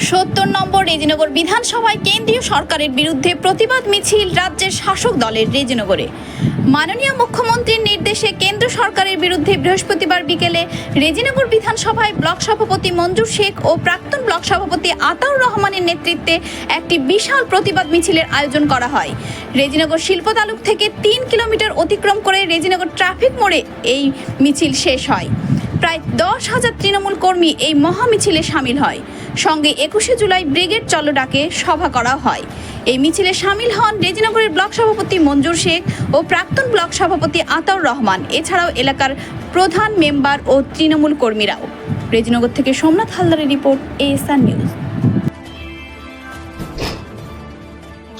70 নম্বর রেজিনগর বিধানসভায় কেন্দ্রীয় সরকারের বিরুদ্ধে প্রতিবাদ মিছিল রাজ্যের শাসক দলের রেজিনগরে। মাননীয় মুখ্যমন্ত্রীর নির্দেশে কেন্দ্র সরকারের বিরুদ্ধে বৃহস্পতিবার বিকেলে রেজিনগর বিধানসভায় ব্লক সভাপতি মঞ্জুর শেখ ও প্রাক্তন ব্লক সভাপতি আতাউর রহমানের নেতৃত্বে একটি বিশাল প্রতিবাদ মিছিলের আয়োজন করা হয়। রেজিনগর শিল্প তালুক থেকে 3 কিলোমিটার অতিক্রম করে রেজিনগর ট্রাফিক মোড়ে এই মিছিল শেষ হয়। প্রায় 10,000 তৃণমূল কর্মী এই মহা মিছিলে সামিল হয়। সঙ্গে 21শে জুলাই ব্রিগেড চলো ডাকে সভা করা হয়। এই মিছিলে সামিল হন রেজিনগরের ব্লক সভাপতি মঞ্জুর শেখ ও প্রাক্তন ব্লক সভাপতি আতাউর রহমান, এছাড়াও এলাকার প্রধান মেম্বার ও তৃণমূল কর্মীরাও। রেজিনগর থেকে সোমনাথ হালদারের রিপোর্ট, ASR নিউজ।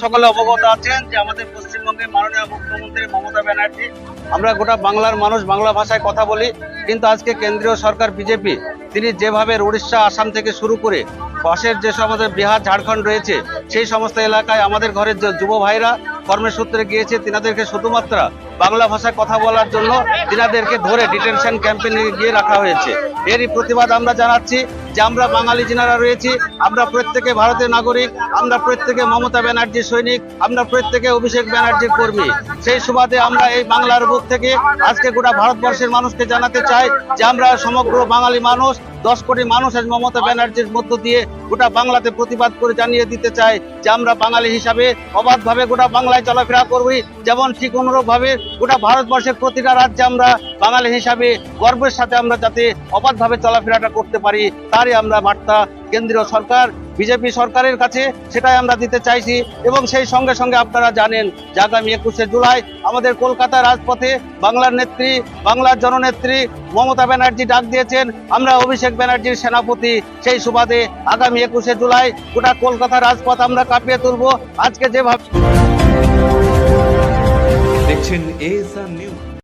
সকলে অবগত আছেন যে আমাদের পশ্চিমবঙ্গের মাননীয় মুখ্যমন্ত্রী মমতা ব্যানার্জি, আমরা গোটা বাংলার মানুষ বাংলা ভাষায় কথা বলি, কিন্তু আজকে কেন্দ্রীয় সরকার বিজেপি তিনি যেভাবে উড়িষ্যা আসাম থেকে শুরু করে পাশের যে সমস্ত বিহার ঝাড়খণ্ড রয়েছে সেই সমস্ত এলাকায় আমাদের ঘরের যে যুব ভাইরা কর্মের সূত্রে গিয়েছে, তিনাদেরকে শুধুমাত্র বাংলা ভাষায় কথা বলার জন্য তিনাদেরকে ধরে ডিটেনশন ক্যাম্পে গিয়ে রাখা হয়েছে। এরই প্রতিবাদ আমরা জানাচ্ছি যে আমরা বাঙালি যিনারা রয়েছি, আমরা প্রত্যেকে ভারতের নাগরিক, আমরা প্রত্যেকে মমতা ব্যানার্জির সৈনিক, আমরা প্রত্যেকে অভিষেক ব্যানার্জির কর্মী। সেই সুবাদে আমরা এই বাংলার বুক থেকে আজকে গোটা ভারতবর্ষের মানুষকে জানাতে চাই যে আমরা সমগ্র বাঙালি মানুষ 10 কোটি মানুষ আজ মমতা ব্যানার্জির মধ্য দিয়ে গোটা বাংলাতে প্রতিবাদ করে জানিয়ে দিতে চাই যে আমরা বাঙালি হিসাবে অবাধভাবে গোটা বাংলায় চলাফেরা করবি, যেমন ঠিক অনুরূপভাবে গোটা ভারতবর্ষের প্রতিটা রাজ্যে আমরা বাঙালি হিসাবে গর্বের সাথে আমরা যাতে অবাধভাবে চলাফেরাটা করতে পারি, তারই আমরা বার্তা কেন্দ্রীয় সরকার বিজেপি সরকারের কাছে সেটাই আমরা দিতে চাইছি। এবং সেই সঙ্গে সঙ্গে আপনারা জানেন যে আগামী 21শে জুলাই আমাদের কলকাতা রাজপথে বাংলার নেত্রী, বাংলার জননেত্রী মমতা ব্যানার্জি ডাক দিয়েছেন, আমরা অভিষেক ব্যানার্জির সেনাপতি। সেই সুবাদে আগামী 21শে জুলাই গোটা কলকাতা রাজপথ আমরা কাঁপিয়ে তুলবো। আজকে যেভাবে দেখছেন ASR নিউজ।